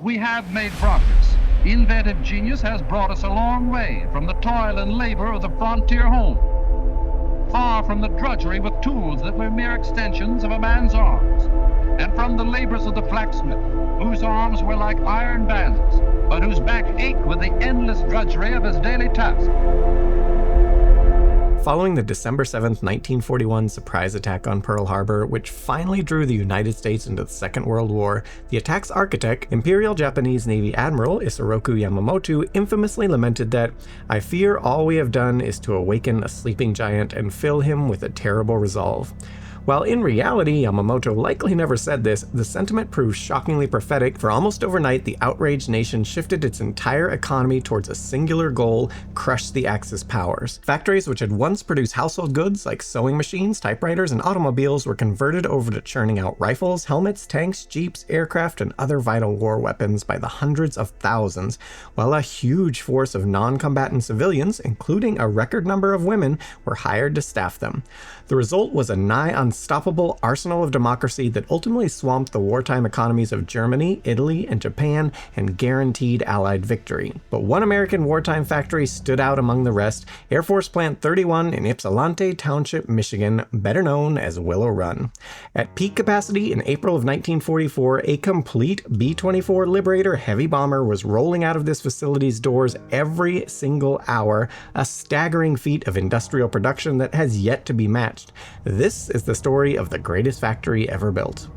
We have made progress. Inventive genius has brought us a long way from the toil and labor of the frontier home, far from the drudgery with tools that were mere extensions of a man's arms, and from the labors of the blacksmith, whose arms were like iron bands, but whose back ached with the endless drudgery of his daily task. Following the December 7, 1941 surprise attack on Pearl Harbor, which finally drew the United States into the Second World War, the attack's architect, Imperial Japanese Navy Admiral Isoroku Yamamoto, infamously lamented that, "I fear all we have done is to awaken a sleeping giant and fill him with a terrible resolve." While in reality, Yamamoto likely never said this, the sentiment proves shockingly prophetic, for almost overnight the outraged nation shifted its entire economy towards a singular goal: crush the Axis powers. Factories which had once produced household goods like sewing machines, typewriters, and automobiles were converted over to churning out rifles, helmets, tanks, jeeps, aircraft, and other vital war weapons by the hundreds of thousands, while a huge force of non-combatant civilians, including a record number of women, were hired to staff them. The result was a nigh-unstoppable arsenal of democracy that ultimately swamped the wartime economies of Germany, Italy, and Japan and guaranteed Allied victory. But one American wartime factory stood out among the rest: Air Force Plant 31 in Ypsilanti, Township, Michigan, better known as Willow Run. At peak capacity in April of 1944, a complete B-24 Liberator heavy bomber was rolling out of this facility's doors every single hour, a staggering feat of industrial production that has yet to be matched. This is the story of the greatest factory ever built.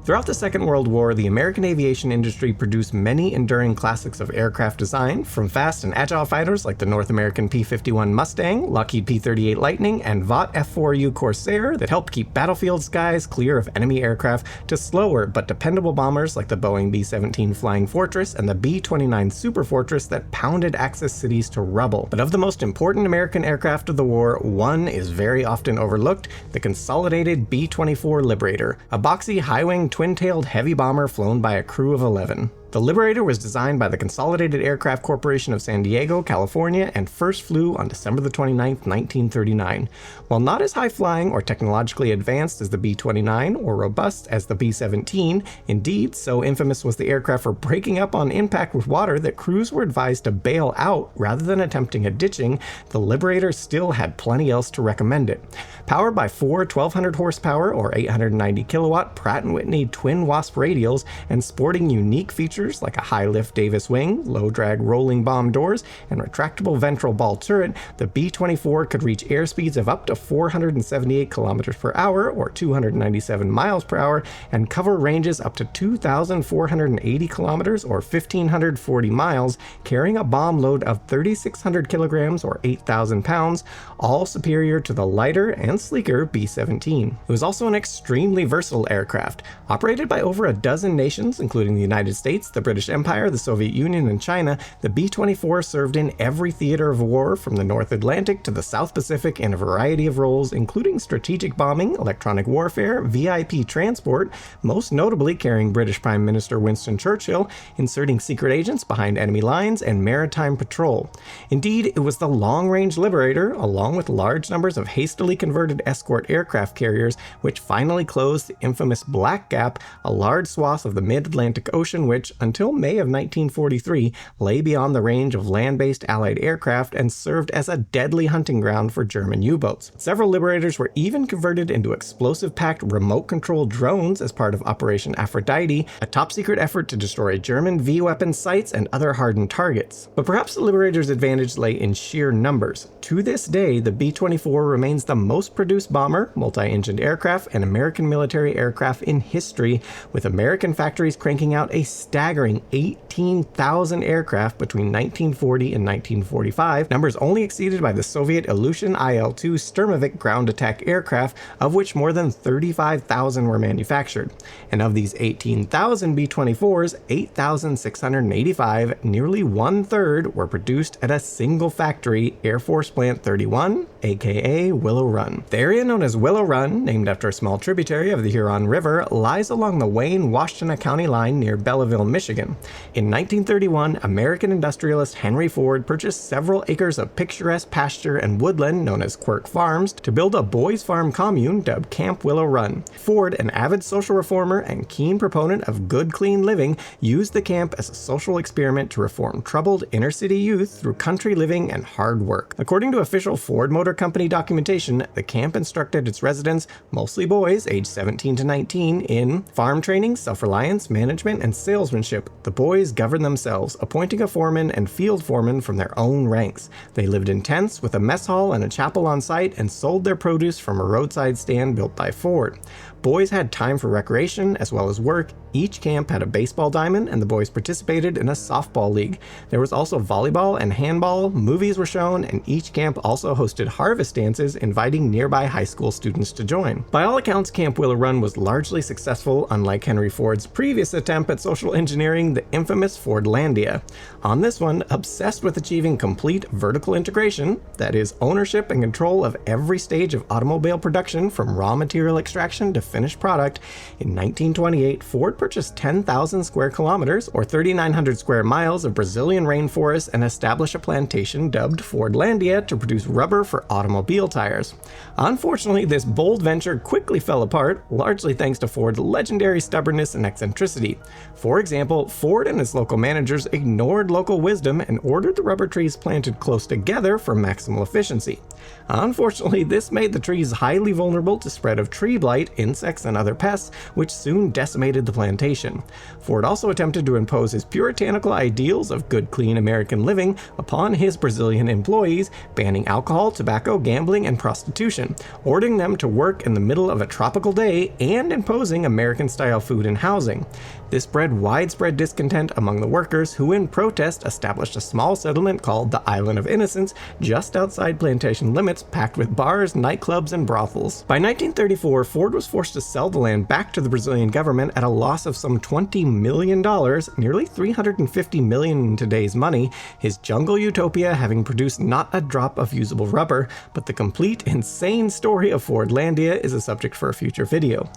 Throughout the Second World War, the American aviation industry produced many enduring classics of aircraft design, from fast and agile fighters like the North American P-51 Mustang, Lockheed P-38 Lightning, and Vought F-4U Corsair that helped keep battlefield skies clear of enemy aircraft, to slower but dependable bombers like the Boeing B-17 Flying Fortress and the B-29 Super Fortress that pounded Axis cities to rubble. But of the most important American aircraft of the war, one is very often overlooked: the consolidated B-24 Liberator, a boxy, high-wing, twin-tailed heavy bomber flown by a crew of 11. The Liberator was designed by the Consolidated Aircraft Corporation of San Diego, California, and first flew on December 29, 1939. While not as high-flying or technologically advanced as the B-29 or robust as the B-17, indeed, so infamous was the aircraft for breaking up on impact with water that crews were advised to bail out rather than attempting a ditching, the Liberator still had plenty else to recommend it. Powered by four 1,200 horsepower or 890 kilowatt Pratt & Whitney twin Wasp radials and sporting unique features like a high-lift Davis wing, low-drag rolling bomb doors, and retractable ventral ball turret, the B-24 could reach airspeeds of up to 478 kilometers per hour or 297 miles per hour and cover ranges up to 2,480 kilometers or 1,540 miles, carrying a bomb load of 3,600 kilograms or 8,000 pounds, all superior to the lighter and sleeker B-17. It was also an extremely versatile aircraft. Operated by over a dozen nations, including the United States, the British Empire, the Soviet Union, and China, the B-24 served in every theater of war from the North Atlantic to the South Pacific in a variety of roles, including strategic bombing, electronic warfare, VIP transport, most notably carrying British Prime Minister Winston Churchill, inserting secret agents behind enemy lines, and maritime patrol. Indeed, it was the long-range Liberator, along with large numbers of hastily converted escort aircraft carriers, which finally closed the infamous Black Gap, a large swath of the mid-Atlantic Ocean which, until May of 1943, lay beyond the range of land-based Allied aircraft and served as a deadly hunting ground for German U-boats. Several Liberators were even converted into explosive-packed remote-controlled drones as part of Operation Aphrodite, a top-secret effort to destroy German V-weapon sites and other hardened targets. But perhaps the Liberator's advantage lay in sheer numbers. To this day, the B-24 remains the most produced bomber, multi-engined aircraft, and American military aircraft in history, with American factories cranking out a staggering 18,000 aircraft between 1940 and 1945, numbers only exceeded by the Soviet Ilyushin Il-2 Sturmovik ground attack aircraft, of which more than 35,000 were manufactured. And of these 18,000 B-24s, 8,685, nearly one-third, were produced at a single factory, Air Force Plant 31, aka Willow Run. The area known as Willow Run, named after a small tributary of the Huron River, lies along the Wayne-Washtenaw County line near Belleville, Michigan. In 1931, American industrialist Henry Ford purchased several acres of picturesque pasture and woodland known as Quirk Farms to build a boys' farm commune dubbed Camp Willow Run. Ford, an avid social reformer and keen proponent of good, clean living, used the camp as a social experiment to reform troubled inner-city youth through country living and hard work. According to official Ford Motor Company documentation, the camp instructed its residents, mostly boys aged 17 to 19, in farm training, self-reliance, management, and salesmanship. The boys governed themselves, appointing a foreman and field foreman from their own ranks. They lived in tents with a mess hall and a chapel on site and sold their produce from a roadside stand built by Ford. Boys had time for recreation as well as work. Each camp had a baseball diamond, and the boys participated in a softball league. There was also volleyball and handball, movies were shown, and each camp also hosted harvest dances, inviting nearby high school students to join. By all accounts, Camp Willow Run was largely successful, unlike Henry Ford's previous attempt at social engineering, the infamous Fordlandia. On this one, obsessed with achieving complete vertical integration, that is, ownership and control of every stage of automobile production from raw material extraction to finished product, in 1928, Ford purchased 10,000 square kilometers, or 3,900 square miles of Brazilian rainforest and established a plantation dubbed Fordlandia to produce rubber for automobile tires. Unfortunately, this bold venture quickly fell apart, largely thanks to Ford's legendary stubbornness and eccentricity. For example, Ford and its local managers ignored local wisdom and ordered the rubber trees planted close together for maximal efficiency. Unfortunately, this made the trees highly vulnerable to spread of tree blight, insects, and other pests, which soon decimated the plantation. Ford also attempted to impose his puritanical ideals of good, clean American living upon his Brazilian employees, banning alcohol, tobacco, gambling, and prostitution, ordering them to work in the middle of a tropical day, and imposing American-style food and housing. This bred widespread discontent among the workers, who in protest established a small settlement called the Island of Innocents just outside plantation limits, packed with bars, nightclubs, and brothels. By 1934, Ford was forced to sell the land back to the Brazilian government at a loss of some $20 million, nearly $350 million in today's money, his jungle utopia having produced not a drop of usable rubber, but the complete insane story of Fordlandia is a subject for a future video.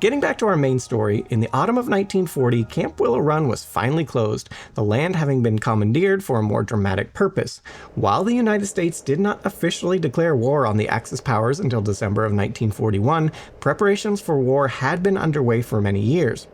Getting back to our main story, in the autumn of 1940, Camp Willow Run was finally closed, the land having been commandeered for a more dramatic purpose. While the United States did not officially declare war on the Axis powers until December of 1941, preparations for war had been underway for many years.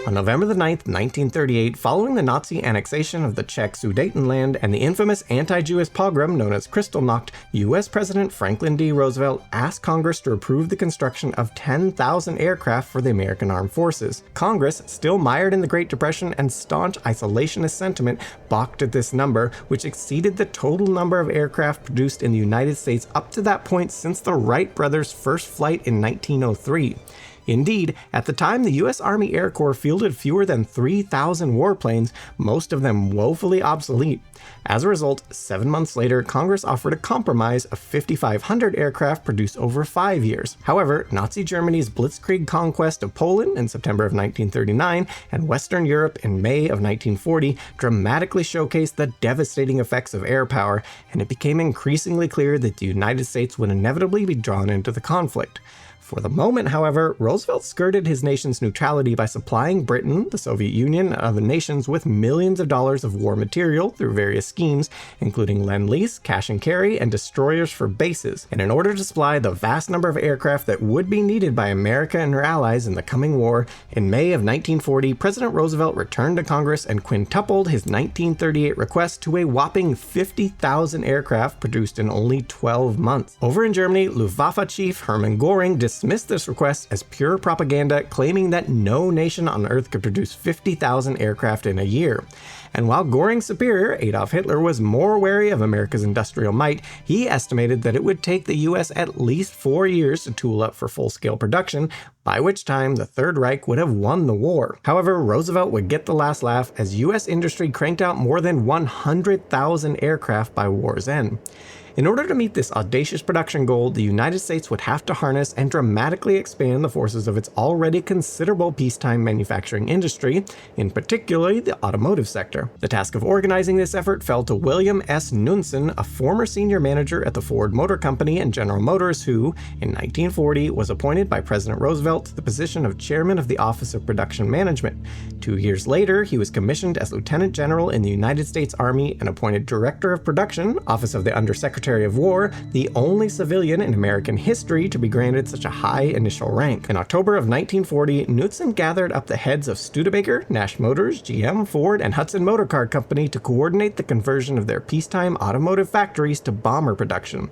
On November 9, 1938, following the Nazi annexation of the Czech Sudetenland and the infamous anti-Jewish pogrom known as Kristallnacht, U.S. President Franklin D. Roosevelt asked Congress to approve the construction of 10,000 aircraft for the American Armed Forces. Congress, still mired in the Great Depression and staunch isolationist sentiment, balked at this number, which exceeded the total number of aircraft produced in the United States up to that point since the Wright brothers' first flight in 1903. Indeed, at the time, the U.S. Army Air Corps fielded fewer than 3,000 warplanes, most of them woefully obsolete. As a result, 7 months later, Congress offered a compromise of 5,500 aircraft produced over 5 years. However, Nazi Germany's blitzkrieg conquest of Poland in September of 1939 and Western Europe in May of 1940 dramatically showcased the devastating effects of air power, and it became increasingly clear that the United States would inevitably be drawn into the conflict. For the moment, however, Roosevelt skirted his nation's neutrality by supplying Britain, the Soviet Union, and other nations with millions of dollars of war material through various schemes, including Lend-Lease, cash and carry, and destroyers for bases. And in order to supply the vast number of aircraft that would be needed by America and her allies in the coming war, in May of 1940, President Roosevelt returned to Congress and quintupled his 1938 request to a whopping 50,000 aircraft produced in only 12 months. Over in Germany, Luftwaffe Chief Hermann Göring dismissed this request as pure propaganda, claiming that no nation on Earth could produce 50,000 aircraft in a year. And while Göring's superior, Adolf Hitler, was more wary of America's industrial might, he estimated that it would take the US at least 4 years to tool up for full-scale production, by which time the Third Reich would have won the war. However, Roosevelt would get the last laugh as US industry cranked out more than 100,000 aircraft by war's end. In order to meet this audacious production goal, the United States would have to harness and dramatically expand the forces of its already considerable peacetime manufacturing industry, in particular the automotive sector. The task of organizing this effort fell to William S. Knudsen, a former senior manager at the Ford Motor Company and General Motors who, in 1940, was appointed by President Roosevelt to the position of chairman of the Office of Production Management. 2 years later, he was commissioned as Lieutenant General in the United States Army and appointed Director of Production, Office of the Undersecretary of War, the only civilian in American history to be granted such a high initial rank. In October of 1940, Knudsen gathered up the heads of Studebaker, Nash Motors, GM, Ford, and Hudson Motor Car Company to coordinate the conversion of their peacetime automotive factories to bomber production.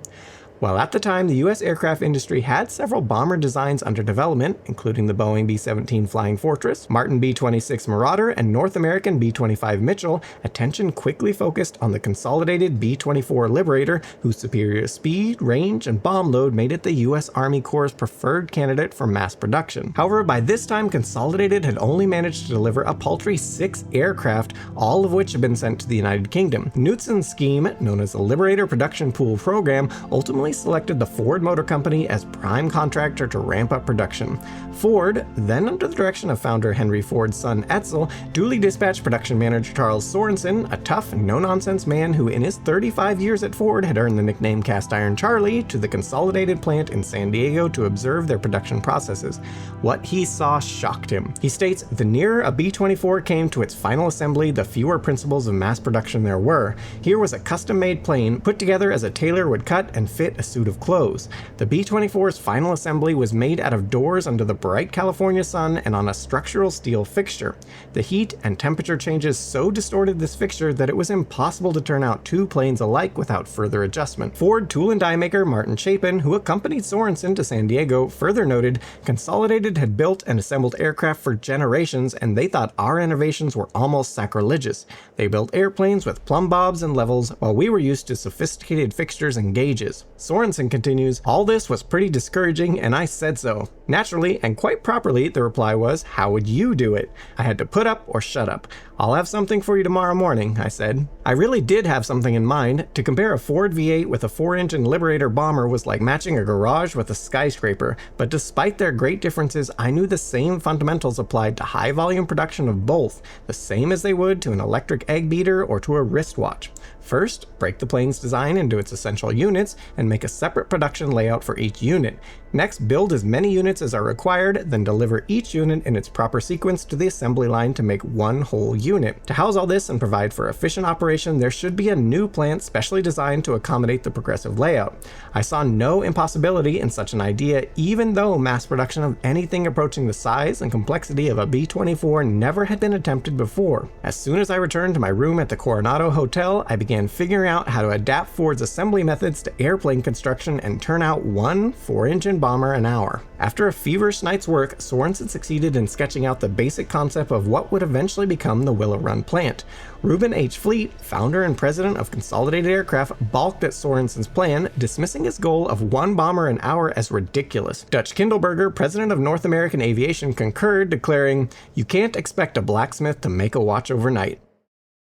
While at the time, the U.S. aircraft industry had several bomber designs under development, including the Boeing B-17 Flying Fortress, Martin B-26 Marauder, and North American B-25 Mitchell, attention quickly focused on the consolidated B-24 Liberator, whose superior speed, range, and bomb load made it the U.S. Army Corps' preferred candidate for mass production. However, by this time, Consolidated had only managed to deliver a paltry 6 aircraft, all of which had been sent to the United Kingdom. Knudsen's scheme, known as the Liberator Production Pool Program, ultimately selected the Ford Motor Company as prime contractor to ramp up production. Ford, then under the direction of founder Henry Ford's son Edsel, duly dispatched production manager Charles Sorensen, a tough, no-nonsense man who in his 35 years at Ford had earned the nickname Cast Iron Charlie, to the Consolidated plant in San Diego to observe their production processes. What he saw shocked him. He states, "The nearer a B-24 came to its final assembly, the fewer principles of mass production there were. Here was a custom-made plane, put together as a tailor would cut and fit a suit of clothes. The B-24's final assembly was made out of doors under the bright California sun and on a structural steel fixture. The heat and temperature changes so distorted this fixture that it was impossible to turn out 2 planes alike without further adjustment." Ford tool and die maker Martin Chapin, who accompanied Sorensen to San Diego, further noted, "Consolidated had built and assembled aircraft for generations, and they thought our innovations were almost sacrilegious. They built airplanes with plumb bobs and levels, while we were used to sophisticated fixtures and gauges." Sorensen continues, "All this was pretty discouraging, and I said so. Naturally, and quite properly, the reply was, 'How would you do it?' I had to put up or shut up. 'I'll have something for you tomorrow morning,' I said." I really did have something in mind. To compare a Ford V8 with a 4-engine Liberator bomber was like matching a garage with a skyscraper, but despite their great differences, I knew the same fundamentals applied to high-volume production of both, the same as they would to an electric egg beater or to a wristwatch. First, break the plane's design into its essential units and make a separate production layout for each unit. Next, build as many units as are required, then deliver each unit in its proper sequence to the assembly line to make one whole unit. To house all this and provide for efficient operation, there should be a new plant specially designed to accommodate the progressive layout. I saw no impossibility in such an idea, even though mass production of anything approaching the size and complexity of a B-24 never had been attempted before. As soon as I returned to my room at the Coronado Hotel, I began figuring out how to adapt Ford's assembly methods to airplane construction and turn out one 4-engine bomber an hour. After a feverish night's work, Sorensen succeeded in sketching out the basic concept of what would eventually become the Willow Run plant. Reuben H. Fleet, founder and president of Consolidated Aircraft, balked at Sorensen's plan, dismissing his goal of 1 bomber an hour as ridiculous. Dutch Kindleberger, president of North American Aviation, concurred, declaring, "You can't expect a blacksmith to make a watch overnight."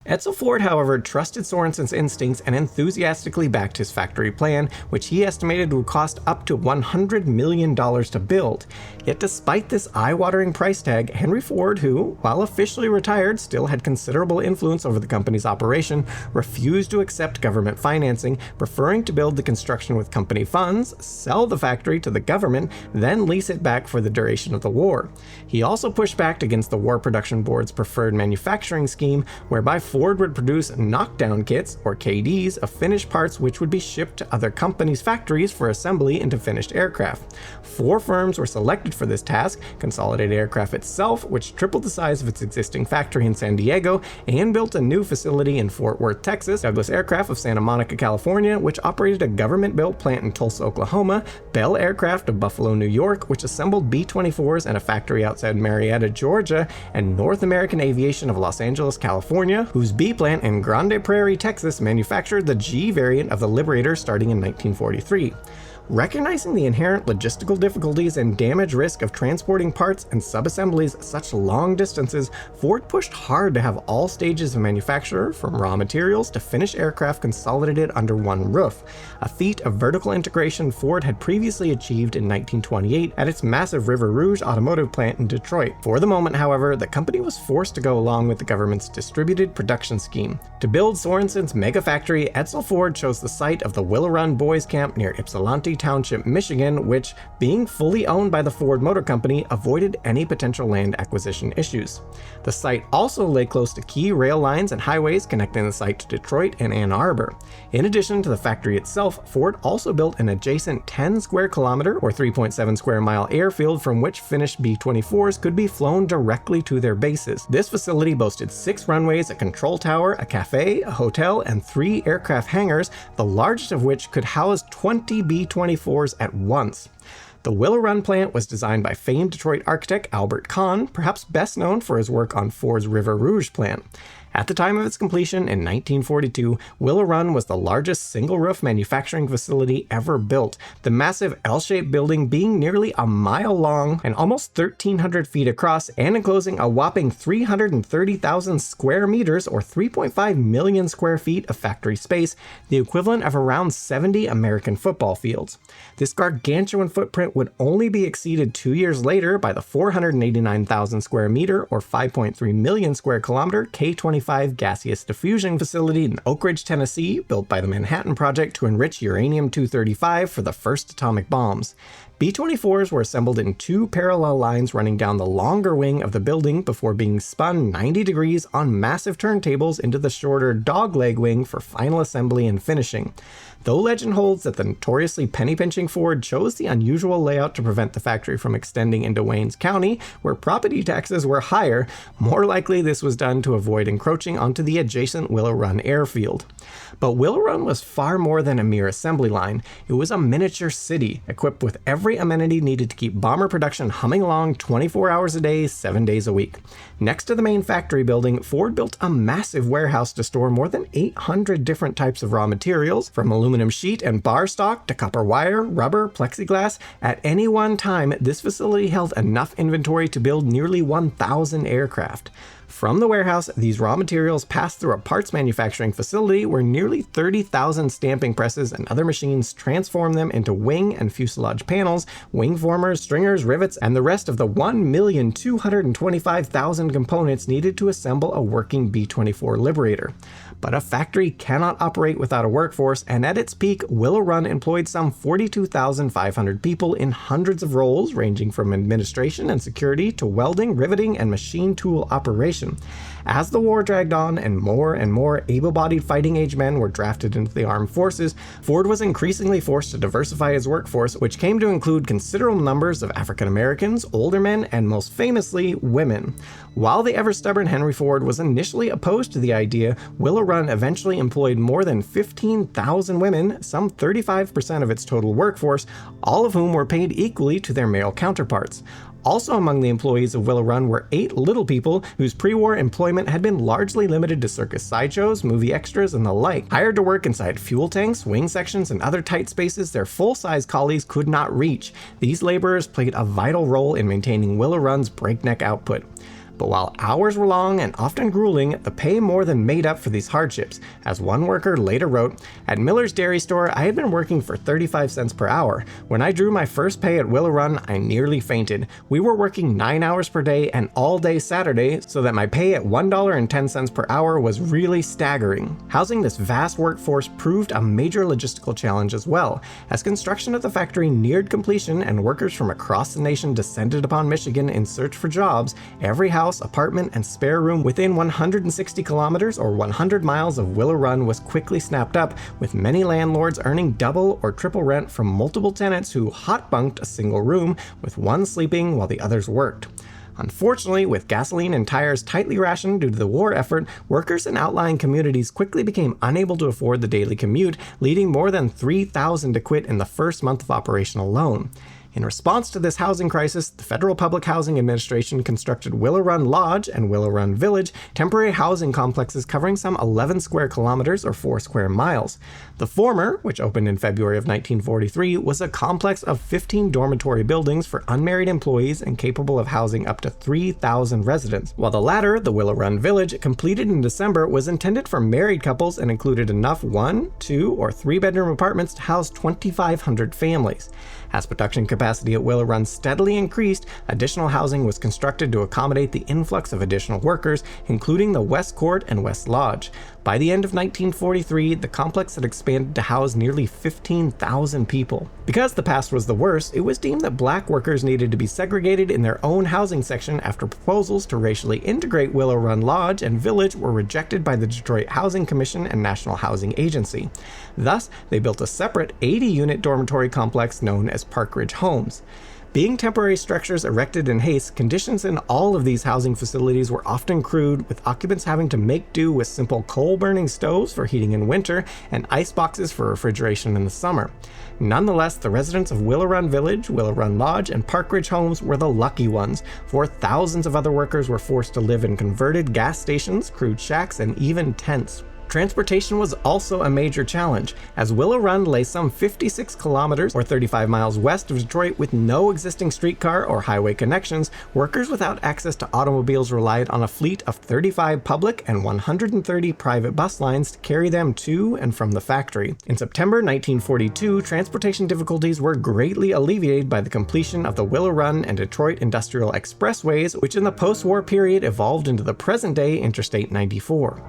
Edsel Ford, however, trusted Sorensen's instincts and enthusiastically backed his factory plan, which he estimated would cost up to $100 million to build. Yet despite this eye-watering price tag, Henry Ford, who, while officially retired, still had considerable influence over the company's operation, refused to accept government financing, preferring to build the construction with company funds, sell the factory to the government, then lease it back for the duration of the war. He also pushed back against the War Production Board's preferred manufacturing scheme, whereby Ford would produce knockdown kits, or KDs, of finished parts which would be shipped to other companies' factories for assembly into finished aircraft. 4 firms were selected for this task: Consolidated Aircraft itself, which tripled the size of its existing factory in San Diego and built a new facility in Fort Worth, Texas; Douglas Aircraft of Santa Monica, California, which operated a government-built plant in Tulsa, Oklahoma; Bell Aircraft of Buffalo, New York, which assembled B-24s and a factory outside Marietta, Georgia; and North American Aviation of Los Angeles, California, whose B plant in Grande Prairie, Texas, manufactured the G variant of the Liberator starting in 1943. Recognizing the inherent logistical difficulties and damage risk of transporting parts and subassemblies such long distances, Ford pushed hard to have all stages of manufacture, from raw materials to finished aircraft, consolidated under one roof, a feat of vertical integration Ford had previously achieved in 1928 at its massive River Rouge automotive plant in Detroit. For the moment, however, the company was forced to go along with the government's distributed production scheme. To build Sorensen's mega factory, Edsel Ford chose the site of the Willow Run Boys Camp near Ypsilanti, Township, Michigan, which, being fully owned by the Ford Motor Company, avoided any potential land acquisition issues. The site also lay close to key rail lines and highways connecting the site to Detroit and Ann Arbor. In addition to the factory itself, Ford also built an adjacent 10 square kilometer or 3.7 square mile airfield from which finished B-24s could be flown directly to their bases. This facility boasted 6 runways, a control tower, a cafe, a hotel, and 3 aircraft hangars, the largest of which could house 20 B-24s at once. The Willow Run plant was designed by famed Detroit architect Albert Kahn, perhaps best known for his work on Ford's River Rouge plant. At the time of its completion in 1942, Willow Run was the largest single-roof manufacturing facility ever built, the massive L-shaped building being nearly a mile long and almost 1,300 feet across and enclosing a whopping 330,000 square meters or 3.5 million square feet of factory space, the equivalent of around 70 American football fields. This gargantuan footprint would only be exceeded 2 years later by the 489,000 square meter or 5.3 million square kilometer K-25 gaseous diffusion facility in Oak Ridge, Tennessee, built by the Manhattan Project to enrich uranium-235 for the first atomic bombs. B-24s were assembled in 2 parallel lines running down the longer wing of the building before being spun 90 degrees on massive turntables into the shorter dogleg wing for final assembly and finishing. Though legend holds that the notoriously penny-pinching Ford chose the unusual layout to prevent the factory from extending into Waynes County, where property taxes were higher, more likely this was done to avoid encroaching onto the adjacent Willow Run airfield. But Willow Run was far more than a mere assembly line. It was a miniature city, equipped with every amenity needed to keep bomber production humming along 24 hours a day, 7 days a week. Next to the main factory building, Ford built a massive warehouse to store more than 800 different types of raw materials, from aluminum sheet and bar stock to copper wire, rubber, plexiglass. At any one time, this facility held enough inventory to build nearly 1,000 aircraft. From the warehouse, these raw materials passed through a parts manufacturing facility where nearly 30,000 stamping presses and other machines transformed them into wing and fuselage panels, wing formers, stringers, rivets, and the rest of the 1,225,000 components needed to assemble a working B-24 Liberator. But a factory cannot operate without a workforce, and at its peak, Willow Run employed some 42,500 people in hundreds of roles ranging from administration and security to welding, riveting, and machine tool operation. As the war dragged on and more able-bodied fighting-age men were drafted into the armed forces, Ford was increasingly forced to diversify his workforce, which came to include considerable numbers of African Americans, older men, and most famously, women. While the ever-stubborn Henry Ford was initially opposed to the idea, Willow Run eventually employed more than 15,000 women, some 35% of its total workforce, all of whom were paid equally to their male counterparts. Also among the employees of Willow Run were 8 little people whose pre-war employment had been largely limited to circus sideshows, movie extras, and the like. Hired to work inside fuel tanks, wing sections, and other tight spaces their full-size colleagues could not reach, these laborers played a vital role in maintaining Willow Run's breakneck output. But while hours were long and often grueling, the pay more than made up for these hardships. As one worker later wrote, "At Miller's Dairy Store, I had been working for 35 cents per hour. When I drew my first pay at Willow Run, I nearly fainted. We were working 9 hours per day and all day Saturday, so that my pay at $1.10 per hour was really staggering." Housing this vast workforce proved a major logistical challenge as well. As construction of the factory neared completion and workers from across the nation descended upon Michigan in search for jobs, every house, apartment, and spare room within 160 kilometers or 100 miles of Willow Run was quickly snapped up, with many landlords earning double or triple rent from multiple tenants who hot-bunked a single room, with one sleeping while the others worked. Unfortunately, with gasoline and tires tightly rationed due to the war effort, workers in outlying communities quickly became unable to afford the daily commute, leading more than 3,000 to quit in the first month of operation alone. In response to this housing crisis, the Federal Public Housing Administration constructed Willow Run Lodge and Willow Run Village, temporary housing complexes covering some 11 square kilometers or 4 square miles. The former, which opened in February of 1943, was a complex of 15 dormitory buildings for unmarried employees and capable of housing up to 3,000 residents, while the latter, the Willow Run Village, completed in December, was intended for married couples and included enough 1, 2, or 3 bedroom apartments to house 2,500 families. As production capacity capacity at Willow Run steadily increased, additional housing was constructed to accommodate the influx of additional workers, including the West Court and West Lodge. By the end of 1943, the complex had expanded to house nearly 15,000 people. Because the past was the worst, it was deemed that black workers needed to be segregated in their own housing section after proposals to racially integrate Willow Run Lodge and Village were rejected by the Detroit Housing Commission and National Housing Agency. Thus, they built a separate 80-unit dormitory complex known as Park Ridge Homes. Being temporary structures erected in haste, conditions in all of these housing facilities were often crude, with occupants having to make do with simple coal-burning stoves for heating in winter and ice boxes for refrigeration in the summer. Nonetheless, the residents of Willow Run Village, Willow Run Lodge, and Park Ridge Homes were the lucky ones, for thousands of other workers were forced to live in converted gas stations, crude shacks, and even tents. Transportation was also a major challenge, as Willow Run lay some 56 kilometers or 35 miles west of Detroit with no existing streetcar or highway connections. Workers without access to automobiles relied on a fleet of 35 public and 130 private bus lines to carry them to and from the factory. In September 1942, transportation difficulties were greatly alleviated by the completion of the Willow Run and Detroit Industrial Expressways, which in the post-war period evolved into the present-day Interstate 94.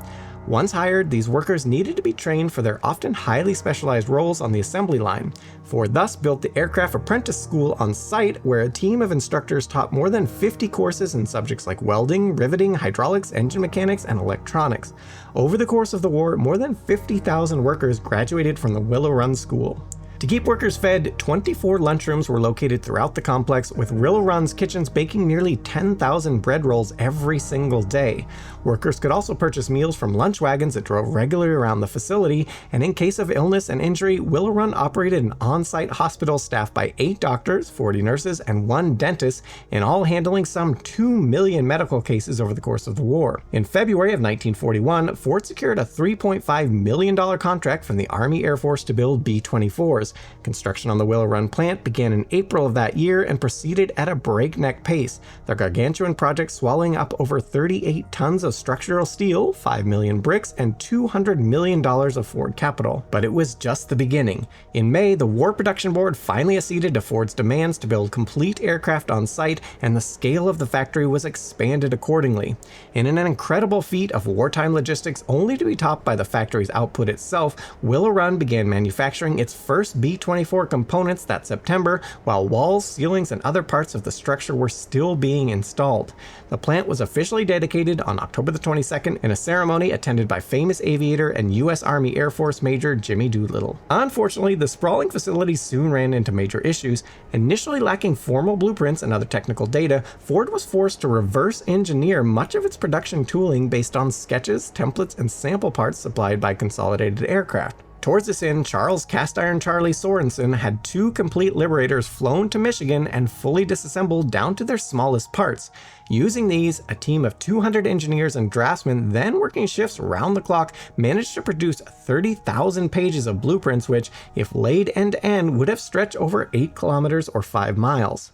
Once hired, these workers needed to be trained for their often highly specialized roles on the assembly line. Ford thus built the Aircraft Apprentice School on site, where a team of instructors taught more than 50 courses in subjects like welding, riveting, hydraulics, engine mechanics, and electronics. Over the course of the war, more than 50,000 workers graduated from the Willow Run School. To keep workers fed, 24 lunchrooms were located throughout the complex, with Willow Run's kitchens baking nearly 10,000 bread rolls every single day. Workers could also purchase meals from lunch wagons that drove regularly around the facility, and in case of illness and injury, Willow Run operated an on-site hospital staffed by 8 doctors, 40 nurses, and 1 dentist, in all handling some 2 million medical cases over the course of the war. In February of 1941, Ford secured a $3.5 million contract from the Army Air Force to build B-24s. Construction on the Willow Run plant began in April of that year and proceeded at a breakneck pace, the gargantuan project swallowing up over 38 tons of structural steel, 5 million bricks, and $200 million of Ford capital. But it was just the beginning. In May, the War Production Board finally acceded to Ford's demands to build complete aircraft on site, and the scale of the factory was expanded accordingly. In an incredible feat of wartime logistics only to be topped by the factory's output itself, Willow Run began manufacturing its first B-24 components that September, while walls, ceilings, and other parts of the structure were still being installed. The plant was officially dedicated on October the 22nd in a ceremony attended by famous aviator and U.S. Army Air Force Major Jimmy Doolittle. Unfortunately, the sprawling facility soon ran into major issues. Initially lacking formal blueprints and other technical data, Ford was forced to reverse engineer much of its production tooling based on sketches, templates, and sample parts supplied by Consolidated Aircraft. Towards this end, Charles Cast Iron Charlie Sorensen had 2 complete Liberators flown to Michigan and fully disassembled down to their smallest parts. Using these, a team of 200 engineers and draftsmen, then working shifts round the clock, managed to produce 30,000 pages of blueprints which, if laid end to end, would have stretched over 8 kilometers or 5 miles.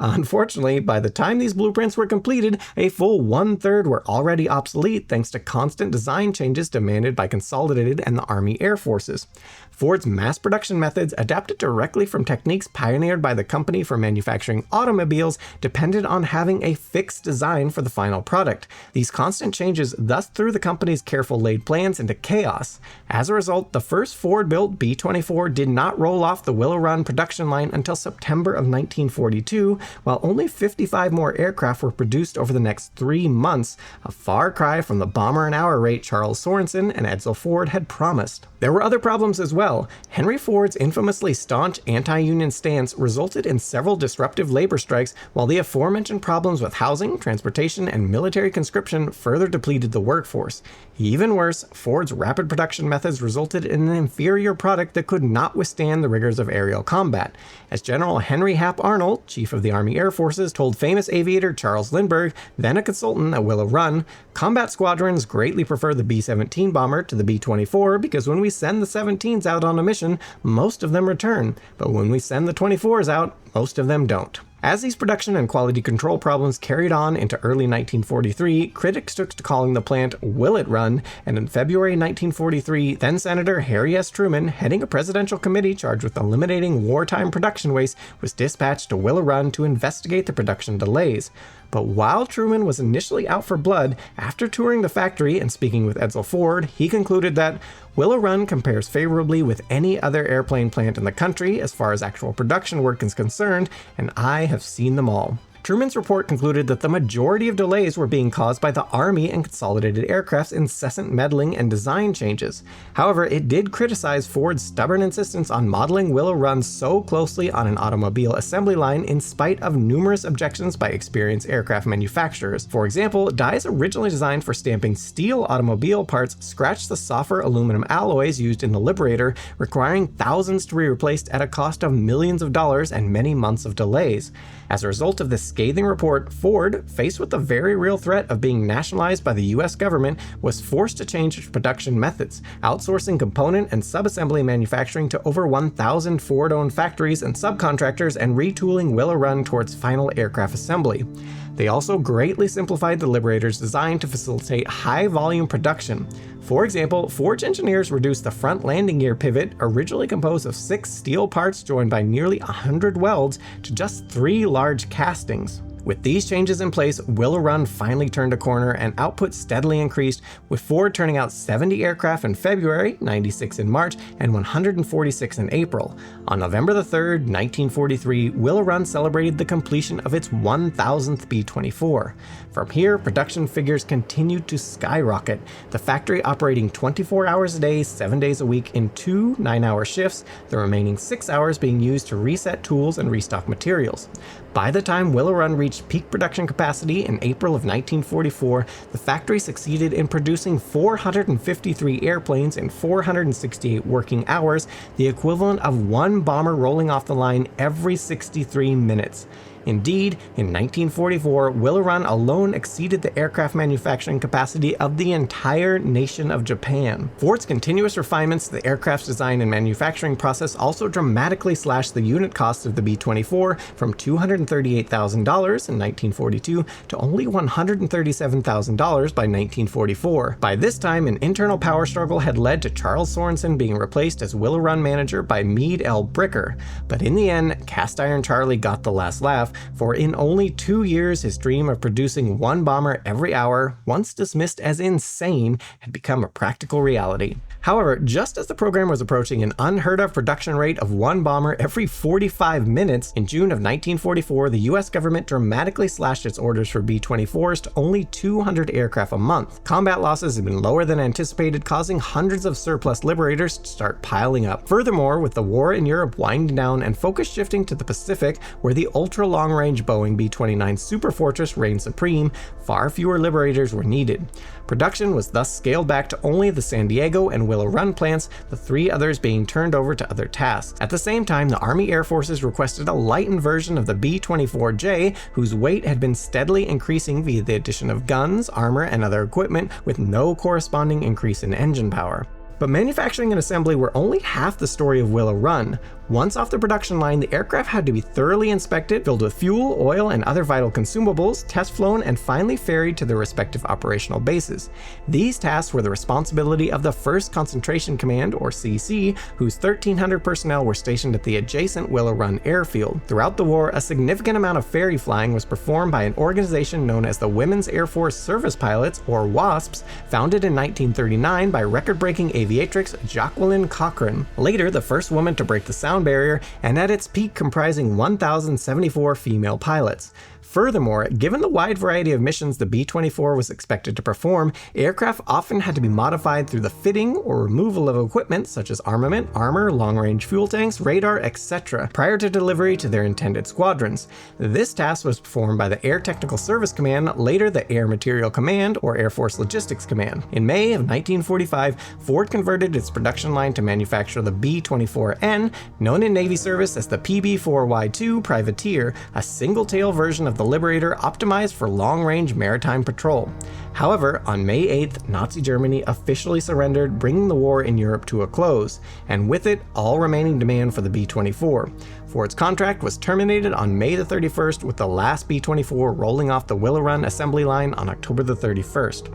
Unfortunately, by the time these blueprints were completed, a full 1/3 were already obsolete thanks to constant design changes demanded by Consolidated and the Army Air Forces. Ford's mass production methods, adapted directly from techniques pioneered by the company for manufacturing automobiles, depended on having a fixed design for the final product. These constant changes thus threw the company's careful laid plans into chaos. As a result, the first Ford-built B-24 did not roll off the Willow Run production line until September of 1942, while only 55 more aircraft were produced over the next 3 months, a far cry from the bomber-an-hour rate Charles Sorensen and Edsel Ford had promised. There were other problems as well. Henry Ford's infamously staunch anti-union stance resulted in several disruptive labor strikes, while the aforementioned problems with housing, transportation, and military conscription further depleted the workforce. Even worse, Ford's rapid production methods resulted in an inferior product that could not withstand the rigors of aerial combat. As General Henry Hap Arnold, chief of the Army Air Forces, told famous aviator Charles Lindbergh, then a consultant at Willow Run, combat squadrons greatly prefer the B-17 bomber to the B-24 because when we send the 17s out on a mission, most of them return, but when we send the 24s out, most of them don't. As these production and quality control problems carried on into early 1943, critics took to calling the plant Willow Run, and in February 1943, then-Senator Harry S. Truman, heading a presidential committee charged with eliminating wartime production waste, was dispatched to Willow Run to investigate the production delays. But while Truman was initially out for blood, after touring the factory and speaking with Edsel Ford, he concluded that Willow Run compares favorably with any other airplane plant in the country as far as actual production work is concerned, and I have seen them all. Truman's report concluded that the majority of delays were being caused by the Army and Consolidated Aircraft's incessant meddling and design changes. However, it did criticize Ford's stubborn insistence on modeling Willow Run so closely on an automobile assembly line in spite of numerous objections by experienced aircraft manufacturers. For example, dies originally designed for stamping steel automobile parts scratched the softer aluminum alloys used in the Liberator, requiring thousands to be replaced at a cost of millions of dollars and many months of delays. As a result of this scathing report, Ford, faced with the very real threat of being nationalized by the US government, was forced to change its production methods, outsourcing component and subassembly manufacturing to over 1,000 Ford-owned factories and subcontractors and retooling Willow Run towards final aircraft assembly. They also greatly simplified the Liberator's design to facilitate high-volume production. For example, Ford's engineers reduced the front landing gear pivot, originally composed of 6 steel parts joined by nearly 100 welds, to just 3 large castings. With these changes in place, Willow Run finally turned a corner and output steadily increased, with Ford turning out 70 aircraft in February, 96 in March, and 146 in April. On November 3rd, 1943, Willow Run celebrated the completion of its 1,000th B-24. From here, production figures continued to skyrocket, the factory operating 24 hours a day, 7 days a week in 2 9-hour shifts, the remaining 6 hours being used to reset tools and restock materials. By the time Willow Run reached peak production capacity in April of 1944, the factory succeeded in producing 453 airplanes in 468 working hours, the equivalent of 1 bomber rolling off the line every 63 minutes. Indeed, in 1944, Willow Run alone exceeded the aircraft manufacturing capacity of the entire nation of Japan. Ford's continuous refinements to the aircraft's design and manufacturing process also dramatically slashed the unit cost of the B-24 from $238,000 in 1942 to only $137,000 by 1944. By this time, an internal power struggle had led to Charles Sorensen being replaced as Willow Run manager by Meade L. Bricker, but in the end, Cast Iron Charlie got the last laugh, for in only 2 years his dream of producing 1 bomber every hour, once dismissed as insane, had become a practical reality. However, just as the program was approaching an unheard of production rate of 1 bomber every 45 minutes, in June of 1944 the US government dramatically slashed its orders for B-24s to only 200 aircraft a month. Combat losses had been lower than anticipated, causing hundreds of surplus Liberators to start piling up. Furthermore, with the war in Europe winding down and focus shifting to the Pacific, where the ultra-long-range Boeing B-29 Superfortress reigned supreme, far fewer Liberators were needed. Production was thus scaled back to only the San Diego and Willow Run plants, the 3 others being turned over to other tasks. At the same time, the Army Air Forces requested a lightened version of the B-24J, whose weight had been steadily increasing via the addition of guns, armor, and other equipment, with no corresponding increase in engine power. But manufacturing and assembly were only half the story of Willow Run. Once off the production line, the aircraft had to be thoroughly inspected, filled with fuel, oil, and other vital consumables, test flown, and finally ferried to their respective operational bases. These tasks were the responsibility of the 1st Concentration Command, or CC, whose 1,300 personnel were stationed at the adjacent Willow Run airfield. Throughout the war, a significant amount of ferry flying was performed by an organization known as the Women's Air Force Service Pilots, or WASPs, founded in 1939 by record-breaking aviatrix Jacqueline Cochran. Later, the first woman to break the sound barrier, and at its peak comprising 1,074 female pilots. Furthermore, given the wide variety of missions the B-24 was expected to perform, aircraft often had to be modified through the fitting or removal of equipment such as armament, armor, long-range fuel tanks, radar, etc., prior to delivery to their intended squadrons. This task was performed by the Air Technical Service Command, later the Air Material Command, or Air Force Logistics Command. In May of 1945, Ford converted its production line to manufacture the B-24N, known in Navy service as the PB-4Y2 Privateer, a single-tail version of of the Liberator optimized for long-range maritime patrol. However, on May 8th, Nazi Germany officially surrendered, bringing the war in Europe to a close, and with it, all remaining demand for the B-24. Ford's contract was terminated on May the 31st, with the last B-24 rolling off the Willow Run assembly line on October the 31st.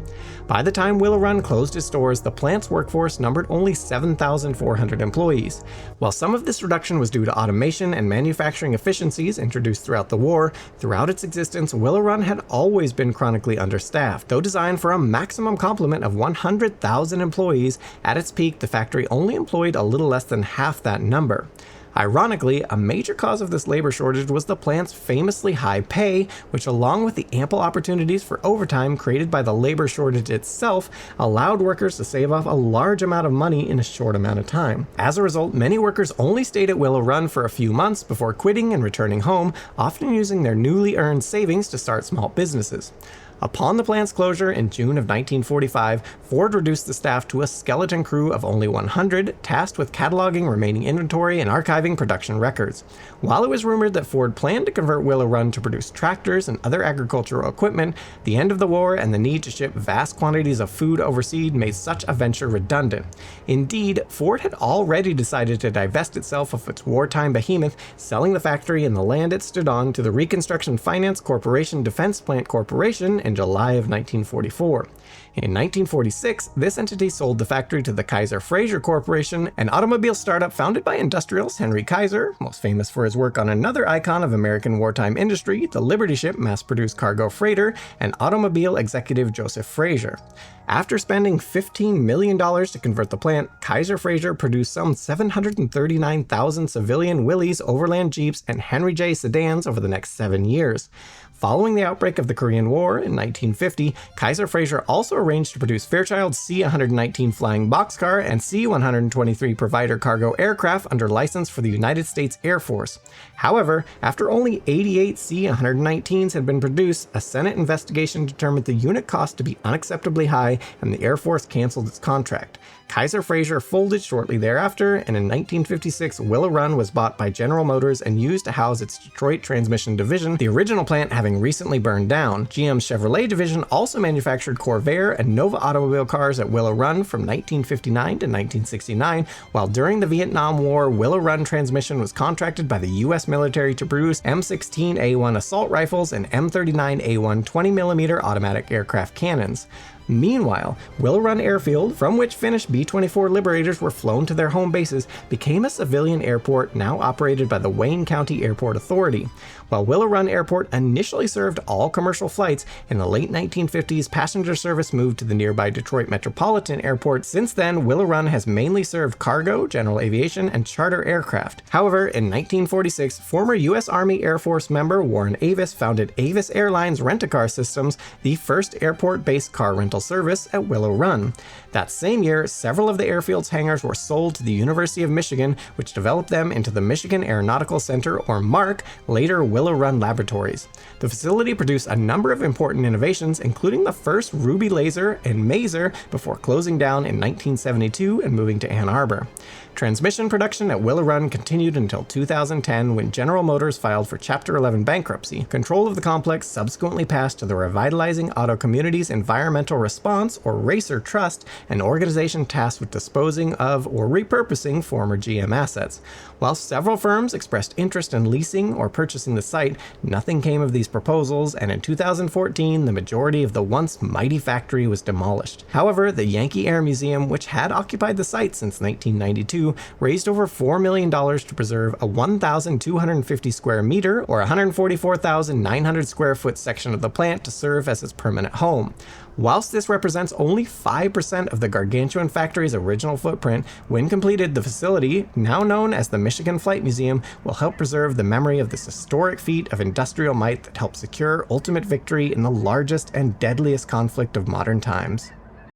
By the time Willow Run closed its doors, the plant's workforce numbered only 7,400 employees. While some of this reduction was due to automation and manufacturing efficiencies introduced throughout the war, throughout its existence, Willow Run had always been chronically understaffed. Though designed for a maximum complement of 100,000 employees, at its peak, the factory only employed a little less than half that number. Ironically, a major cause of this labor shortage was the plant's famously high pay, which, along with the ample opportunities for overtime created by the labor shortage itself, allowed workers to save off a large amount of money in a short amount of time. As a result, many workers only stayed at Willow Run for a few months before quitting and returning home, often using their newly earned savings to start small businesses. Upon the plant's closure in June of 1945, Ford reduced the staff to a skeleton crew of only 100, tasked with cataloging remaining inventory and archiving production records. While it was rumored that Ford planned to convert Willow Run to produce tractors and other agricultural equipment, the end of the war and the need to ship vast quantities of food overseas made such a venture redundant. Indeed, Ford had already decided to divest itself of its wartime behemoth, selling the factory and the land it stood on to the Reconstruction Finance Corporation Defense Plant Corporation in July of 1944. In 1946, this entity sold the factory to the Kaiser Frazer Corporation, an automobile startup founded by industrialist Henry Kaiser, most famous for his work on another icon of American wartime industry, the Liberty ship mass-produced cargo freighter, and automobile executive Joseph Frazer. After spending $15 million to convert the plant, Kaiser Frazer produced some 739,000 civilian Willys overland Jeeps and Henry J sedans over the next 7 years. Following the outbreak of the Korean War in 1950, Kaiser Frazer also arranged to produce Fairchild's C-119 flying boxcar and C-123 provider cargo aircraft under license for the United States Air Force. However, after only 88 C-119s had been produced, a Senate investigation determined the unit cost to be unacceptably high, and the Air Force canceled its contract. Kaiser Frazer folded shortly thereafter, and in 1956, Willow Run was bought by General Motors and used to house its Detroit transmission division, the original plant having recently burned down. GM's Chevrolet division also manufactured Corvair and Nova automobile cars at Willow Run from 1959 to 1969, while during the Vietnam War, Willow Run transmission was contracted by the U.S. military to produce M16A1 assault rifles and M39A1 20mm automatic aircraft cannons. Meanwhile, Willow Run Airfield, from which finished B-24 Liberators were flown to their home bases, became a civilian airport now operated by the Wayne County Airport Authority. While Willow Run Airport initially served all commercial flights, in the late 1950s passenger service moved to the nearby Detroit Metropolitan Airport. Since then, Willow Run has mainly served cargo, general aviation, and charter aircraft. However, in 1946, former U.S. Army Air Force member Warren Avis founded Avis Airlines Rent-A-Car Systems, the first airport-based car rental service at Willow Run. That same year, several of the airfield's hangars were sold to the University of Michigan, which developed them into the Michigan Aeronautical Center, or MARC, later Willow Run Laboratories. The facility produced a number of important innovations, including the first Ruby laser and Maser, before closing down in 1972 and moving to Ann Arbor. Transmission production at Willow Run continued until 2010, when General Motors filed for Chapter 11 bankruptcy. Control of the complex subsequently passed to the Revitalizing Auto Communities Environmental Response, or RACER Trust, an organization tasked with disposing of or repurposing former GM assets. While several firms expressed interest in leasing or purchasing the site, nothing came of these proposals, and in 2014, the majority of the once mighty factory was demolished. However, the Yankee Air Museum, which had occupied the site since 1992, raised over $4 million to preserve a 1,250 square meter or 144,900 square foot section of the plant to serve as its permanent home. Whilst this represents only 5% of the gargantuan factory's original footprint, when completed, the facility, now known as the Michigan Flight Museum, will help preserve the memory of this historic feat of industrial might that helped secure ultimate victory in the largest and deadliest conflict of modern times.